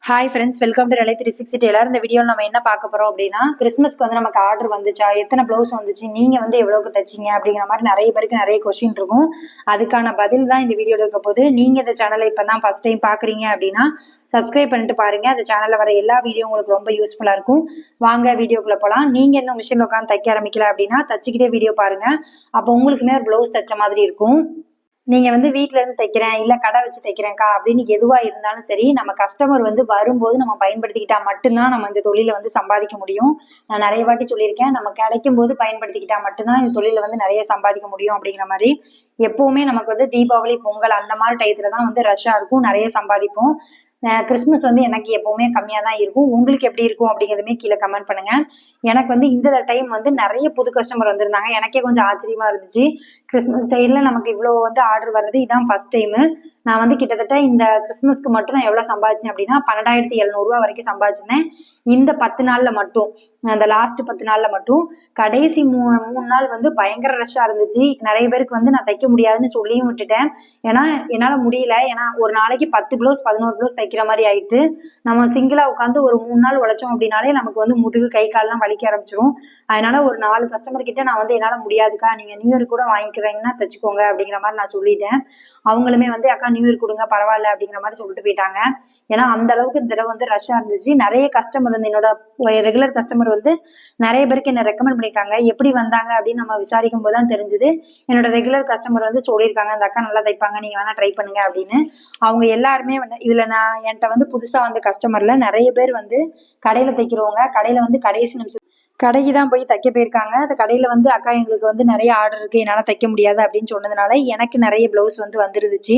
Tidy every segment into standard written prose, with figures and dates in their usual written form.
Hi friends, welcome to நிலை 360 Taylor. இந்த வீடியோவில் நம்ம என்ன பார்க்க போகிறோம் அப்படின்னா, கிறிஸ்மஸ்க்கு வந்து நமக்கு ஆர்டர் வந்துச்சா, எத்தனை ப்ளவுஸ் வந்துச்சு, நீங்கள் வந்து எவ்வளோக்கு தைச்சிங்க அப்படிங்கிற மாதிரி நிறைய பேருக்கு நிறைய கொஸ்டின் இருக்கும். அதுக்கான பதில் தான் இந்த வீடியோவில் இருக்க போது. நீங்கள் இந்த சேனலை இப்போ தான் ஃபஸ்ட் டைம் பார்க்குறீங்க அப்படின்னா சப்ஸ்கிரைப் பண்ணிட்டு பாருங்கள். அந்த சேனலில் வர எல்லா வீடியோ உங்களுக்கு ரொம்ப யூஸ்ஃபுல்லாக இருக்கும். வாங்க வீடியோக்குள்ளே போகலாம். நீங்கள் இன்னும் மிஷினில் உட்காந்து தைக்க ஆரம்பிக்கல அப்படின்னா தச்சிக்கிட்டே வீடியோ பாருங்கள். அப்போ உங்களுக்குமே ஒரு ப்ளவுஸ் தைச்ச மாதிரி இருக்கும். நீங்கள் வந்து வீட்டில இருந்து தைக்கிறேன், இல்லை கடை வச்சு தைக்கிறேன்க்கா அப்படின்னு எதுவாக இருந்தாலும் சரி, நம்ம கஸ்டமர் வந்து வரும்போது நம்ம பயன்படுத்திக்கிட்டா மட்டும்தான் நம்ம இந்த தொழிலை வந்து சம்பாதிக்க முடியும். நான் நிறைய வாட்டி சொல்லியிருக்கேன், நம்ம கிடைக்கும் போது பயன்படுத்திக்கிட்டா மட்டும்தான் இந்த தொழிலை வந்து நிறைய சம்பாதிக்க முடியும் அப்படிங்கிற மாதிரி. எப்போவுமே நமக்கு வந்து தீபாவளி, பொங்கல் அந்த மாதிரி டயத்துல தான் வந்து ரஷ்ஷாக இருக்கும், நிறைய சம்பாதிப்போம். கிறிஸ்மஸ் வந்து எனக்கு எப்போவுமே கம்மியாக தான் இருக்கும். உங்களுக்கு எப்படி இருக்கும் அப்படிங்கிறதுமே கீழே கமெண்ட் பண்ணுங்கள். எனக்கு வந்து இந்த டைம் வந்து நிறைய புது கஸ்டமர் வந்திருந்தாங்க. எனக்கே கொஞ்சம் ஆச்சரியமாக இருந்துச்சு. கிறிஸ்மஸ் டைமில் நமக்கு இவ்வளோ வந்து ஆர்டர் வர்றது இதான் ஃபஸ்ட் டைமு. நான் வந்து கிட்டத்தட்ட இந்த கிறிஸ்மஸ்க்கு மட்டும் நான் எவ்வளோ சம்பாதிச்சேன் அப்படின்னா 12,700 வரைக்கும் சம்பாதிச்சிருந்தேன். இந்த 10 நாளில் மட்டும், அந்த லாஸ்ட் 10 நாளில் மட்டும். கடைசி 3 நாள் வந்து பயங்கர ரஷ்ஷாக இருந்துச்சு. நிறைய பேருக்கு வந்து நான் தைக்க முடியாதுன்னு சொல்லியும் விட்டுட்டேன். ஏன்னா என்னால் முடியல. ஏன்னா ஒரு நாளைக்கு 10 ப்ளவுஸ் 11 ப்ளவுஸ் தைக்கிற மாதிரி ஆயிட்டு, நம்ம சிங்கிளாக உட்காந்து ஒரு 3 நாள் உழைச்சோம் அப்படின்னாலே நமக்கு வந்து முதுகு கை கால்லாம் வலிக்க ஆரம்பிச்சிடும். அதனால ஒரு 4 கஸ்டமர் கிட்ட நான் வந்து என்னால் முடியாதுக்கா, நீங்கள் நியூ இயர் கூட வாங்கிக்கிறீங்கன்னா தைச்சிக்கோங்க அப்படிங்கிற மாதிரி நான் சொல்லிட்டேன். அவங்களுமே வந்து அக்கா நியூ இயர் கொடுங்க பரவாயில்ல அப்படிங்கிற மாதிரி சொல்லிட்டு போயிட்டாங்க. ஏன்னா அந்த அளவுக்கு இந்த தடவை வந்து ரஷ்ஷாக இருந்துச்சு. நிறைய கஸ்டமர் வந்து என்னோட ரெகுலர் கஸ்டமர் வந்து நிறைய பேருக்கு என்ன ரெக்கமெண்ட் பண்ணியிருக்காங்க. எப்படி வந்தாங்க அப்படின்னு நம்ம விசாரிக்கும் போது தான் தெரிஞ்சுது. என்னோட ரெகுலர் கஸ்டமர் வந்து சொல்லியிருக்காங்க, அந்த அக்கா நல்லா தைப்பாங்க, நீங்கள் வேணால் ட்ரை பண்ணுங்க அப்படின்னு. அவங்க எல்லாருமே வந்து இதில் நான் என்கிட்ட வந்து புதுசாக வந்த கஸ்டமரில் நிறைய பேர் வந்து கடையில் தைக்கிறவங்க, கடையில் வந்து கடைசி நிமிஷம் கடைக்கு தான் போய் தைக்க போயிருக்காங்க. அந்த கடையில் வந்து அக்கா எங்களுக்கு வந்து நிறைய ஆர்டர் இருக்குது, என்னால் தைக்க முடியாது அப்படின்னு சொன்னதுனால எனக்கு நிறைய ப்ளவுஸ் வந்து வந்துருந்துச்சு.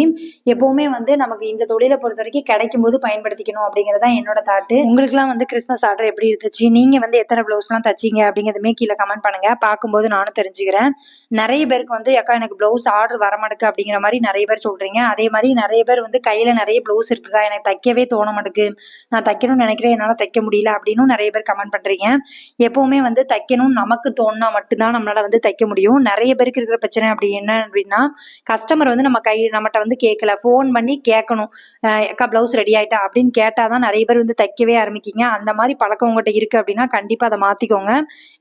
எப்போவுமே வந்து நமக்கு இந்த தொழிலை பொறுத்த வரைக்கும் கிடைக்கும் போது பயன்படுத்திக்கணும் அப்படிங்கிறது தான் என்னோட தாட்டு. உங்களுக்குலாம் வந்து கிறிஸ்மஸ் ஆர்டர் எப்படி இருந்துச்சு, நீங்கள் வந்து எத்தனை ப்ளவுஸ்லாம் தைச்சிங்க அப்படிங்கிறதுமே கீழே கமெண்ட் பண்ணுங்கள். பார்க்கும்போது நானும் தெரிஞ்சுக்கிறேன். நிறைய பேருக்கு வந்து அக்கா எனக்கு ப்ளவுஸ் ஆர்டர் வர மாட்டேக்கு அப்படிங்கிற மாதிரி நிறைய பேர் சொல்கிறீங்க. அதே மாதிரி நிறைய பேர் வந்து கையில் நிறைய ப்ளவுஸ் இருக்குக்கா, எனக்கு தைக்கவே தோண மாட்டேக்கு, நான் தைக்கணும்னு நினைக்கிறேன், என்னால் தைக்க முடியல அப்படின்னு நிறைய பேர் கமெண்ட் பண்ணுறீங்க. எப்போவுமே வந்து தைக்கணும் நமக்கு தோணுனா மட்டும்தான் நம்மளால வந்து தைக்க முடியும். நிறைய பேருக்கு இருக்கிற பிரச்சனை அப்படி என்ன அப்படின்னா, கஸ்டமர் வந்து நம்மகிட்ட வந்து கேட்கல, ஃபோன் பண்ணி கேட்கணும், அக்கா ப்ளவுஸ் ரெடி ஆயிட்டா அப்படின்னு கேட்டாதான் நிறைய பேர் வந்து தைக்கவே ஆரம்பிக்கிங்க. அந்த மாதிரி பழக்கம் உங்கள்கிட்ட இருக்கு அப்படின்னா கண்டிப்பா அதை மாத்திக்கோங்க.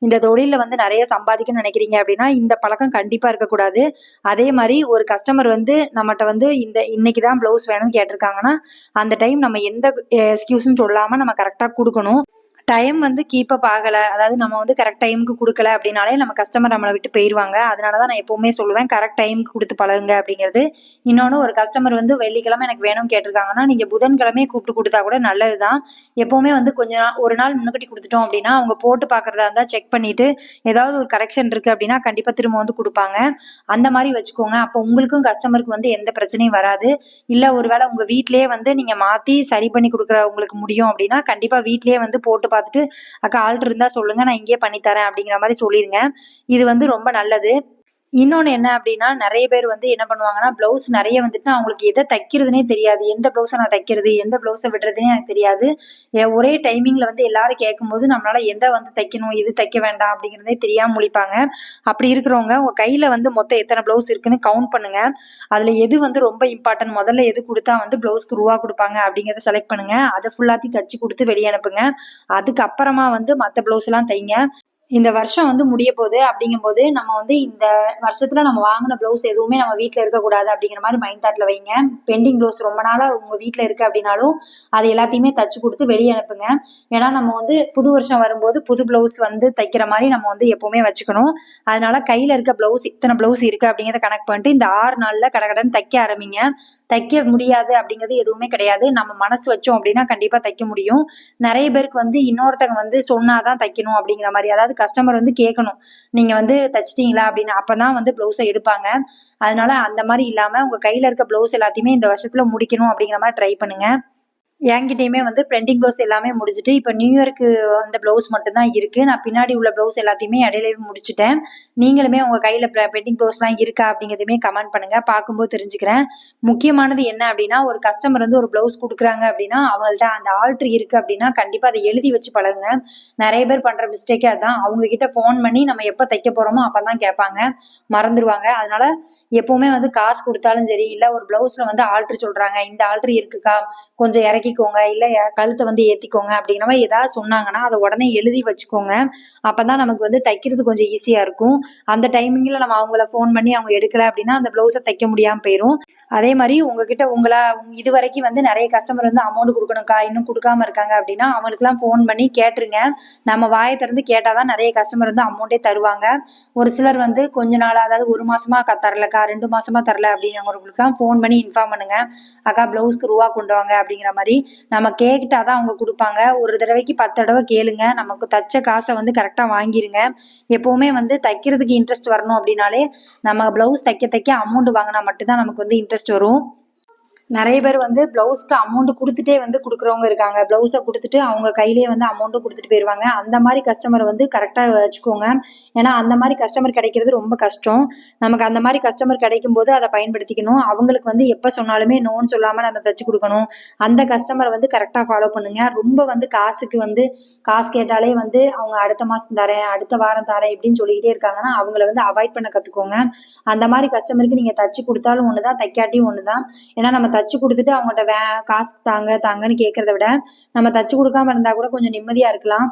இந்த தொழில வந்து நிறைய சம்பாதிக்கணும்னு நினைக்கிறீங்க அப்படின்னா இந்த பழக்கம் கண்டிப்பா இருக்கக்கூடாது. அதே மாதிரி ஒரு கஸ்டமர் வந்து நம்மகிட்ட வந்து இன்னைக்குதான் ப்ளவுஸ் வேணும்னு கேட்டிருக்காங்கன்னா அந்த டைம் நம்ம எந்த எக்ஸ்கியூஸும் சொல்லாம நம்ம கரெக்டா கொடுக்கணும். டைம் வந்து கீப் அப் ஆகலை, அதாவது நம்ம வந்து கரெக்ட் டைமுக்கு கொடுக்கல அப்படின்னாலே நம்ம கஸ்டமர் நம்மளை விட்டு போயிடுவாங்க. அதனால தான் நான் எப்போவுமே சொல்லுவேன், கரெக்ட் டைமுக்கு கொடுத்து பழகுங்க அப்படிங்கிறது. இன்னொன்று, ஒரு கஸ்டமர் வந்து வெள்ளிக்கிழமை எனக்கு வேணும்னு கேட்டிருக்காங்கன்னா நீங்கள் புதன்கிழமையே கூப்பிட்டு கொடுத்தா கூட நல்லது தான். எப்போவுமே வந்து ஒரு நாள் முன்னுக்கட்டி கொடுத்துட்டோம் அப்படின்னா அவங்க போட்டு பார்க்குறதா இருந்தால் செக் பண்ணிவிட்டு ஏதாவது ஒரு கரெக்ஷன் இருக்குது அப்படின்னா கண்டிப்பாக திரும்ப வந்து கொடுப்பாங்க. அந்த மாதிரி வச்சுக்கோங்க. அப்போ உங்களுக்கும் கஸ்டமருக்கு வந்து எந்த பிரச்சனையும் வராது. இல்லை ஒருவேளை உங்கள் வீட்டிலேயே வந்து நீங்கள் மாற்றி சரி பண்ணி கொடுக்குற உங்களுக்கு முடியும் அப்படின்னா கண்டிப்பாக வீட்டிலேயே வந்து போட்டு பார்த்துட்டு அக்கா ஆல்டர் இருந்தா சொல்லுங்க, நான் இங்கேயே பண்ணித்தரேன் அப்படிங்கிற மாதிரி சொல்லிருங்க. இது வந்து ரொம்ப நல்லது. இன்னொன்று என்ன அப்படின்னா, நிறைய பேர் வந்து என்ன பண்ணுவாங்கன்னா, ப்ளவுஸ் நிறைய வந்துட்டு அவங்களுக்கு எதை தைக்கிறதுனே தெரியாது. எந்த ப்ளவுஸை நான் தைக்கிறது, எந்த ப்ளவுஸை விடுறதுனே எனக்கு தெரியாது. ஒரே டைமிங்கில் வந்து எல்லாரும் கேட்கும்போது நம்மளால எதை வந்து தைக்கணும், எது தைக்க வேண்டாம் அப்படிங்கிறதே தெரியாமல் முழிப்பாங்க. அப்படி இருக்கிறவங்க உங்கள் கையில் வந்து மொத்தம் எத்தனை ப்ளவுஸ் இருக்குன்னு கவுண்ட் பண்ணுங்க. அதில் எது வந்து ரொம்ப இம்பார்ட்டன்ட், முதல்ல எது கொடுத்தா வந்து ப்ளவுஸ்க்கு ரூபா கொடுப்பாங்க அப்படிங்கிறத செலக்ட் பண்ணுங்க. அதை ஃபுல்லாத்தையும் தச்சு கொடுத்து வெளியே அனுப்புங்க. அதுக்கப்புறமா வந்து மற்ற ப்ளவுஸ் எல்லாம் தைங்க. இந்த வருஷம் வந்து முடிய போகுது அப்படிங்கும்போது நம்ம வந்து இந்த வருஷத்துல நம்ம வாங்கின ப்ளவுஸ் எதுவுமே நம்ம வீட்டில் இருக்கக்கூடாது அப்படிங்கிற மாதிரி மைண்ட் தாட்ல வைங்க. பெண்டிங் ப்ளவுஸ் ரொம்ப நாளாக உங்க வீட்டில் இருக்கு அப்படின்னாலும் அது எல்லாத்தையுமே தச்சு கொடுத்து வெளியே அனுப்புங்க. ஏன்னா நம்ம வந்து புது வருஷம் வரும்போது புது ப்ளவுஸ் வந்து தைக்கிற மாதிரி நம்ம வந்து எப்பவுமே வச்சுக்கணும். அதனால கையில இருக்க ப்ளவுஸ் இத்தனை ப்ளவுஸ் இருக்கு அப்படிங்கிறத கனெக்ட் பண்ணிட்டு இந்த 6 நாள்ல கடகடன்னு தைக்க ஆரம்பிங்க. தைக்க முடியாது அப்படிங்கிறது எதுவுமே கிடையாது. நம்ம மனசு வச்சோம் அப்படின்னா கண்டிப்பா தைக்க முடியும். நிறைய பேருக்கு வந்து இன்னொருத்தங்க வந்து சொன்னாதான் தைக்கணும் அப்படிங்கிற மாதிரி, அதாவது கஸ்டமர் வந்து கேட்கணும், நீங்க வந்து தைச்சிட்டீங்களா அப்படின்னு, அப்பதான் வந்து ப்ளவுஸை எடுப்பாங்க. அதனால அந்த மாதிரி இல்லாம உங்க கையில இருக்க ப்ளவுஸ் எல்லாத்தையுமே இந்த வருஷத்துல முடிக்கணும் அப்படிங்கிற மாதிரி ட்ரை பண்ணுங்க. என்கிட்டயுமே வந்து பிரிண்டிங் ப்ளவுஸ் எல்லாமே முடிச்சுட்டு இப்போ நியூ இயருக்கு அந்த ப்ளவுஸ் மட்டும்தான் இருக்குது. நான் பின்னாடி உள்ள ப்ளவுஸ் எல்லாத்தையுமே இடையிலவே முடிச்சுட்டேன். நீங்களுமே உங்கள் கையில் பெண்டிங் ப்ளவுஸ்லாம் இருக்கா அப்படிங்கிறதுமே கமெண்ட் பண்ணுங்கள், பார்க்கும்போது தெரிஞ்சுக்கிறேன். முக்கியமானது என்ன அப்படின்னா, ஒரு கஸ்டமர் வந்து ஒரு ப்ளவுஸ் கொடுக்குறாங்க அப்படின்னா அவங்கள்ட்ட அந்த ஆல்ட்ரு இருக்குது அப்படின்னா கண்டிப்பாக அதை எழுதி வச்சு பழகுங்க. நிறைய பேர் பண்ணுற மிஸ்டேக்கே அதுதான். அவங்கக்கிட்ட ஃபோன் பண்ணி நம்ம எப்போ தைக்க போகிறோமோ அப்போ தான் கேட்பாங்க, மறந்துடுவாங்க. அதனால எப்போவுமே வந்து காசு கொடுத்தாலும் சரி, இல்லை ஒரு ப்ளவுஸில் வந்து ஆல்ட்ரு சொல்கிறாங்க, இந்த ஆல்ட்ரு இருக்குக்கா கொஞ்சம் இறக்கி இறக்கிக்கோங்க, இல்லை கழுத்தை வந்து ஏற்றிக்கோங்க அப்படிங்கிற மாதிரி ஏதாவது சொன்னாங்கன்னா அதை உடனே எழுதி வச்சுக்கோங்க. அப்போ தான் நமக்கு வந்து தைக்கிறது கொஞ்சம் ஈஸியாக இருக்கும். அந்த டைமிங்கில் நம்ம அவங்கள ஃபோன் பண்ணி அவங்க எடுக்கலை அப்படின்னா அந்த ப்ளவுஸை தைக்க முடியாமல் போயிடும். அதே மாதிரி உங்ககிட்ட இது வரைக்கும் வந்து நிறைய கஸ்டமர் வந்து அமௌண்ட் கொடுக்கணும்க்கா இன்னும் கொடுக்காம இருக்காங்க அப்படின்னா அவங்களுக்குலாம் ஃபோன் பண்ணி கேட்டுருங்க. நம்ம வாயை திறந்து கேட்டால் தான் நிறைய கஸ்டமர் வந்து அமௌண்ட்டே தருவாங்க. ஒரு சிலர் வந்து கொஞ்ச நாள், அதாவது 1 மாசமா தரலக்கா, 2 மாசமா தரல அப்படிங்கிறவங்களுக்குலாம் ஃபோன் பண்ணி இன்ஃபார்ம் பண்ணுங்க. அக்கா ப்ளவுஸ்க்கு ரூபா கொண்டு வாங்க அப்படிங்கிற மாதிரி நம்ம கேட்டாதான் அவங்க கொடுப்பாங்க. ஒரு தடவைக்கு 10 தடவை கேளுங்க. நமக்கு தச்ச காசை வந்து கரெக்டாக வாங்கிருங்க. எப்பவுமே வந்து தைக்கிறதுக்கு இன்ட்ரெஸ்ட் வரணும் அப்படின்னாலே நம்ம ப்ளவுஸ் தைக்க அமௌண்ட் வாங்கினா மட்டும்தான் நமக்கு வந்து இன்ட்ரெஸ்ட் வரும். நிறைய பேர் வந்து ப்ளவுஸ்க்கு அமௌண்ட் கொடுத்துட்டே வந்து கொடுக்குறவங்க இருக்காங்க. ப்ளவுஸை கொடுத்துட்டு அவங்க கையிலேயே வந்து அமௌண்ட்டும் கொடுத்துட்டு போயிடுவாங்க. அந்த மாதிரி கஸ்டமர் வந்து கரெக்டாக வச்சுக்கோங்க. ஏன்னா அந்த மாதிரி கஸ்டமர் கிடைக்கிறது ரொம்ப கஷ்டம். நமக்கு அந்த மாதிரி கஸ்டமர் கிடைக்கும் போது அதை பயன்படுத்திக்கணும். அவங்களுக்கு வந்து எப்போ சொன்னாலுமே நோன்னு சொல்லாமல் நம்ம தைச்சு கொடுக்கணும். அந்த கஸ்டமரை வந்து கரெக்டாக ஃபாலோ பண்ணுங்க. ரொம்ப வந்து காசு கேட்டாலே வந்து அவங்க அடுத்த மாதம் தரேன், அடுத்த வாரம் தரேன் இப்படின்னு சொல்லிக்கிட்டே இருக்காங்கன்னா அவங்கள வந்து அவாய்ட் பண்ண கற்றுக்கோங்க. அந்த மாதிரி கஸ்டமருக்கு நீங்கள் தச்சு கொடுத்தாலும் ஒன்று தான், தைக்காட்டியும் ஒன்று தான். ஏன்னா நம்ம தச்சு கொடுத்துட்டு அவங்கள்ட்ட காசு தாங்கன்னு கேட்கறத விட நம்ம தச்சு கொடுக்காம இருந்தா கூட கொஞ்சம் நிம்மதியா இருக்கலாம்.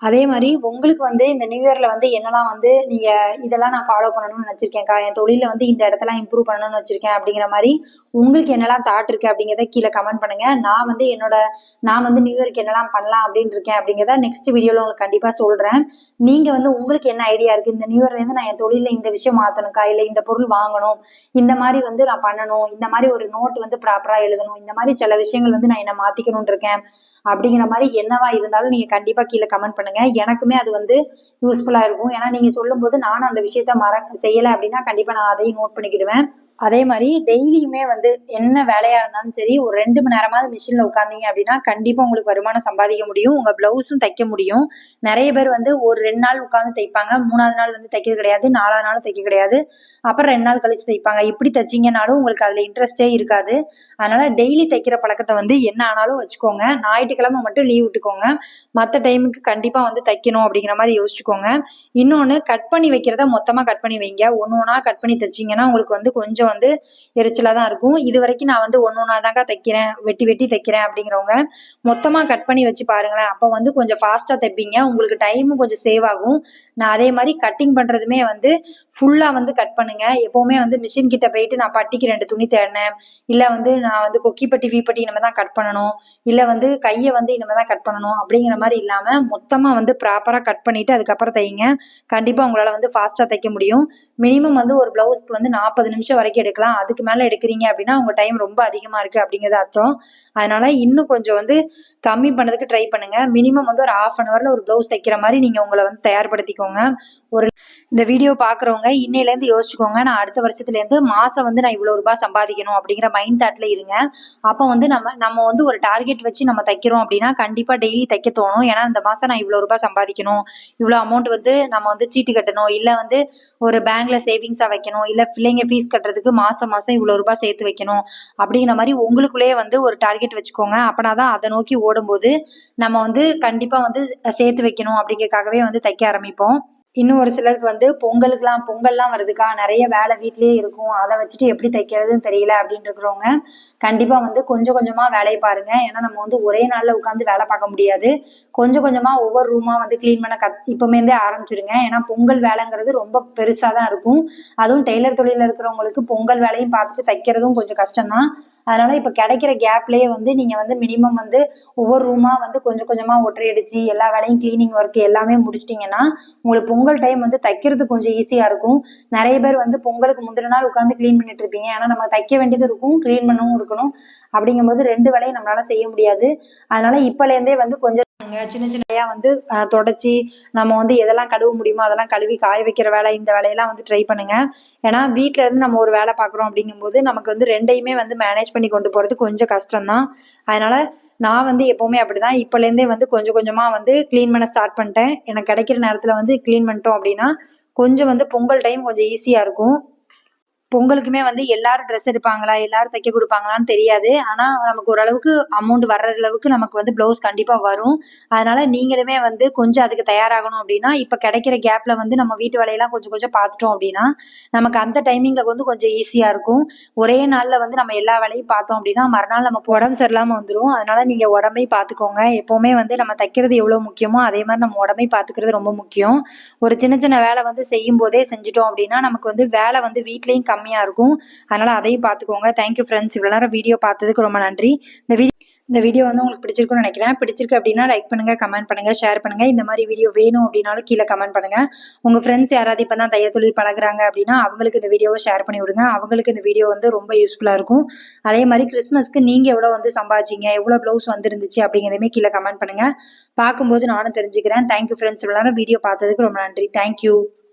அதே மாதிரி உங்களுக்கு வந்து இந்த நியூ இயர்ல வந்து என்னெல்லாம் வந்து நீங்க இதெல்லாம் நான் ஃபாலோ பண்ணணும்னு நினைச்சிருக்கேன்க்கா, என் தொழில வந்து இந்த இடத்தெல்லாம் இம்ப்ரூவ் பண்ணணும்னு வச்சிருக்கேன் அப்படிங்கிற மாதிரி உங்களுக்கு என்னெல்லாம் தாட் இருக்கு அப்படிங்கிறத கீழே கமெண்ட் பண்ணுங்க. நான் வந்து நியூ இயருக்கு என்னெல்லாம் பண்ணலாம் அப்படின்னு இருக்கேன் அப்படிங்கிறத நெக்ஸ்ட் வீடியோல உங்களுக்கு கண்டிப்பா சொல்றேன். நீங்க வந்து உங்களுக்கு என்ன ஐடியா இருக்கு, இந்த நியூ இயர்ல இருந்து நான் என் தொழில இந்த விஷயம் மாத்தணும்க்கா, இல்லை இந்த பொருள் வாங்கணும், இந்த மாதிரி வந்து நான் பண்ணணும், இந்த மாதிரி ஒரு நோட் வந்து ப்ராப்பரா எழுதணும், இந்த மாதிரி சில விஷயங்கள் வந்து நான் என்ன மாத்திக்கணும்னு இருக்கேன் அப்படிங்கிற மாதிரி என்னவா இருந்தாலும் நீங்க கண்டிப்பா கீழே கமெண்ட் பண்ணுங்க. எனக்குமே அது வந்து யூஸ்ஃபுல்லா இருக்கும். ஏன்னா நீங்க சொல்லும் போது நானும் அந்த விஷயத்த செய்யலை அப்படின்னா கண்டிப்பா நான் அதையும் நோட் பண்ணிக்கிடுவேன். அதே மாதிரி டெய்லியுமே வந்து என்ன வேலையா இருந்தாலும் சரி ஒரு 2 மணி நேரமாவது மிஷின்ல உட்காந்தீங்க அப்படின்னா கண்டிப்பா உங்களுக்கு வருமானம் சம்பாதிக்க முடியும். உங்க பிளவுஸும் தைக்க முடியும். நிறைய பேர் வந்து ஒரு 2 நாள் உட்காந்து தைப்பாங்க, 3ஆவது நாள் வந்து தைக்கிறது கிடையாது, 4ஆவது நாள் தைக்க கிடையாது, அப்புறம் 2 நாள் கழிச்சு தைப்பாங்க. இப்படி தைச்சிங்கனாலும் உங்களுக்கு அதுல இன்ட்ரெஸ்டே இருக்காது. அதனால டெய்லி தைக்கிற பழக்கத்தை வந்து என்ன ஆனாலும் வச்சுக்கோங்க. ஞாயிற்றுக்கிழமை மட்டும் லீவ் விட்டுக்கோங்க. மற்ற டைமுக்கு கண்டிப்பா வந்து தைக்கணும் அப்படிங்கிற மாதிரி யோசிச்சுக்கோங்க. இன்னொன்னு, கட் பண்ணி வைக்கிறத மொத்தமா கட் பண்ணி வைங்க. ஒன்னொன்னா கட் பண்ணி தைச்சிங்கன்னா உங்களுக்கு வந்து கொஞ்சம் வந்து எரிச்சலா தான் இருக்கும். இது வரைக்கும் நான் வந்து ஒன்னொன்னா தாங்க தைக்கிறேன், வெட்டி தைக்கிறேன் அப்படிங்கிறவங்க மொத்தமா கட் பண்ணி வச்சு பாருங்களேன். அப்போ வந்து கொஞ்சம் ஃபாஸ்டா தைப்பீங்க, உங்களுக்கு டைமும் கொஞ்சம் சேவ் ஆகும். நான் அதே மாதிரி கட்டிங் பண்றதுமே வந்து ஃபுல்லா வந்து கட் பண்ணுங்க. எப்பவுமே வந்து மிஷின் கிட்ட போயிட்டு நான் பட்டிக்கு 2 துணி தேடினேன், இல்ல வந்து நான் வந்து கொக்கிப்பட்டி வீப்பட்டி இனிமே தான் கட் பண்ணணும், இல்ல வந்து கையை வந்து இனிமே தான் கட் பண்ணணும் அப்படிங்கிற மாதிரி இல்லாம மொத்தமா வந்து ப்ராப்பரா கட் பண்ணிட்டு அதுக்கப்புறம் தைங்க. கண்டிப்பா உங்களால வந்து ஃபாஸ்டா தைக்க முடியும். மினிமம் வந்து ஒரு பிளவுஸ்க்கு வந்து 40 நிமிஷம் வரைக்கும் எடுக்கலாம். அதுக்கு மேல எடுக்கிறீங்க அப்படின்னா உங்க டைம் ரொம்ப அதிகமா இருக்கு அப்படிங்கிறது அர்த்தம். அதனால இன்னும் கொஞ்சம் வந்து கம்மி பண்ணதுக்கு ட்ரை பண்ணுங்க. மினிமம் வந்து ஒரு 1/2 hourல ஒரு பிளவுஸ் தைக்கிற மாதிரி நீங்க உங்களை வந்து தயார்படுத்திக்கோங்க. இந்த வீடியோ பாக்குறவங்க இன்னையில இருந்து யோசிச்சுக்கோங்க, நான் அடுத்த வருஷத்துல இருந்து மாசம் வந்து நான் இவ்வளவு ரூபாய் சம்பாதிக்கணும் அப்படிங்கிற மைண்ட் தாட்ல இருங்க. அப்ப வந்து நம்ம வந்து ஒரு டார்கெட் வச்சு நம்ம தைக்கிறோம் அப்படின்னா கண்டிப்பா டெய்லி தைக்க தோணும். ஏன்னா இந்த மாசம் நான் இவ்வளவு ரூபாய் சம்பாதிக்கணும், இவ்வளவு அமௌண்ட் வந்து நம்ம வந்து சீட்டு கட்டணும், இல்ல வந்து ஒரு பேங்க்ல சேவிங்ஸா வைக்கணும், இல்ல பிள்ளைங்க ஃபீஸ் கட்டுறதுக்கு மாசம் இவ்வளவு ரூபாய் சேர்த்து வைக்கணும் அப்படிங்கிற மாதிரி உங்களுக்குள்ளேயே வந்து ஒரு டார்கெட் வச்சுக்கோங்க. அப்பனாதான் அதை நோக்கி ஓடும்போது நம்ம வந்து கண்டிப்பா வந்து சேர்த்து வைக்கணும் அப்படிங்கறதுக்காகவே வந்து தைக்க ஆரம்பிப்போம். இன்னும் ஒரு சிலருக்கு வந்து பொங்கல்லாம் வருதுக்கா, நிறைய வேலை வீட்லயே இருக்கும், அதை வச்சுட்டு எப்படி தைக்கிறதுன்னு தெரியல அப்படின்னு இருக்கிறவங்க கண்டிப்பா வந்து கொஞ்சம் கொஞ்சமா வேலையை பாருங்க. ஏன்னா நம்ம வந்து ஒரே நாள்ல உட்காந்து வேலை பார்க்க முடியாது. கொஞ்சம் கொஞ்சமா ஒவ்வொரு ரூமா வந்து கிளீன் பண்ண இப்பவுமே ஆரம்பிச்சிருங்க. ஏன்னா பொங்கல் வேலைங்கிறது ரொம்ப பெருசா தான் இருக்கும். அதுவும் டெய்லர் தொழில இருக்கிறவங்களுக்கு பொங்கல் வேலையும் பார்த்துட்டு தைக்கிறதும் கொஞ்சம் கஷ்டம்தான். அதனால இப்ப கிடைக்கிற கேப்லயே வந்து நீங்க வந்து மினிமம் வந்து ஒவ்வொரு ரூமா வந்து கொஞ்சம் கொஞ்சமா ஒற்றை அடிச்சு எல்லா வேலையும் கிளீனிங் ஒர்க் எல்லாமே முடிச்சிட்டீங்கன்னா உங்களுக்கு பொங்கல் டைம் வந்து தைக்கிறது கொஞ்சம் ஈஸியா இருக்கும். நிறைய பேர் வந்து பொங்கலுக்கு முந்தின நாள் உட்காந்து கிளீன் பண்ணிட்டு இருப்பீங்க. ஏன்னா நம்ம தைக்க வேண்டியது இருக்கும், கிளீன் பண்ணவும் இருக்கணும். அப்படிங்கும்போது 2 வேலையும் நம்மளால செய்ய முடியாது. அதனால இப்பல இருந்தே வந்து கொஞ்சம் சின்ன சின்னையா வந்து தொடச்சி நம்ம வந்து எதெல்லாம் கழுவ முடியுமோ அதெல்லாம் கழுவி காய வைக்கிற வேலை, இந்த வேலையெல்லாம் வந்து ட்ரை பண்ணுங்க. ஏன்னா வீட்டுல இருந்து நம்ம ஒரு வேலை பார்க்குறோம் அப்படிங்கும்போது நமக்கு வந்து 2யுமே வந்து மேனேஜ் பண்ணி கொண்டு போறது கொஞ்சம் கஷ்டம்தான். அதனால நான் வந்து எப்பவுமே அப்படிதான் இப்பல இருந்தே வந்து கொஞ்சம் கொஞ்சமா வந்து கிளீன் பண்ண ஸ்டார்ட் பண்ணிட்டேன். எனக்கு கிடைக்கிற நேரத்துல வந்து கிளீன் பண்ணிட்டோம் அப்படின்னா கொஞ்சம் வந்து பொங்கல் டைம் கொஞ்சம் ஈஸியா இருக்கும். பொங்கலுக்குமே வந்து எல்லாரும் ட்ரெஸ் எடுப்பாங்களா, எல்லாரும் தைக்க குடுப்பாங்களான்னு தெரியாது. ஆனா, நமக்கு ஓரளவுக்கு அமௌண்ட் வர்ற அளவுக்கு நமக்கு வந்து ப்ளவுஸ் கண்டிப்பா வரும். அதனால நீங்களுமே வந்து கொஞ்சம் அதுக்கு தயாராகணும் அப்டின்னா, இப்ப கிடைக்கிற கேப்ல வந்து நம்ம வீட்டு வேலையெல்லாம் கொஞ்சம் கொஞ்சம் பார்த்துட்டோம் அப்டின்னா, நமக்கு அந்த டைமிங்ல வந்து கொஞ்சம் ஈஸியா இருக்கும். ஒரே நாள்ல வந்து நம்ம எல்லா வேலையும் பார்த்தோம் அப்டின்னா, மறுநாள் நமக்கு உடம்பு சரியில்லாம வந்துரும். அதனால நீங்க உடம்பையும் பார்த்துக்கோங்க. எப்பவுமே வந்து நம்ம தைக்கிறது எவ்வளோ முக்கியமோ, அதே மாரி நம்ம உடம்பையும் பார்த்துக்கிறது ரொம்ப முக்கியம். ஒரு சின்ன சின்ன வேலை வந்து செய்யும்போதே செஞ்சுட்டோம் அப்டின்னா, நமக்கு வந்து வேலை வந்து வீட்லயும் கம்மியா இருக்கும். அதனால அதையும் பார்த்துக்கோங்க. Thank you friends. இவ்வளோ நேரம் வீடியோ பார்த்ததுக்கு ரொம்ப நன்றி. இந்த வீடியோ வந்து உங்களுக்கு பிடிச்சிருக்கும்னு நினைக்கிறேன். பிடிச்சிருக்கு அப்படின்னா லைக் பண்ணுங்க, கமெண்ட் பண்ணுங்க, ஷேர் பண்ணுங்க. இந்த மாதிரி வீடியோ வேணும் அப்படின்னாலும் கீழே கமெண்ட் பண்ணுங்க. உங்க ஃப்ரெண்ட்ஸ் யாராவது இப்போ தான் தையல் தொழில் பழகுறாங்க அப்படின்னா அவங்களுக்கு இந்த வீடியோவை ஷேர் பண்ணி விடுங்க. அவங்களுக்கு இந்த வீடியோ வந்து ரொம்ப யூஸ்ஃபுல்லா இருக்கும். அதே மாதிரி கிறிஸ்மஸ்க்கு நீங்க எவ்வளவு வந்து சம்பாதிச்சீங்க, எவ்வளவு பிளவுஸ் வந்துருந்துச்சு அப்படிங்கிறதையுமே கீழே கமெண்ட் பண்ணுங்க. பார்க்கும்போது நானும் தெரிஞ்சுக்கிறேன். Thank you friends. இவ்வளவு நேரம் வீடியோ பார்த்ததுக்கு ரொம்ப நன்றி. தேங்க்யூ.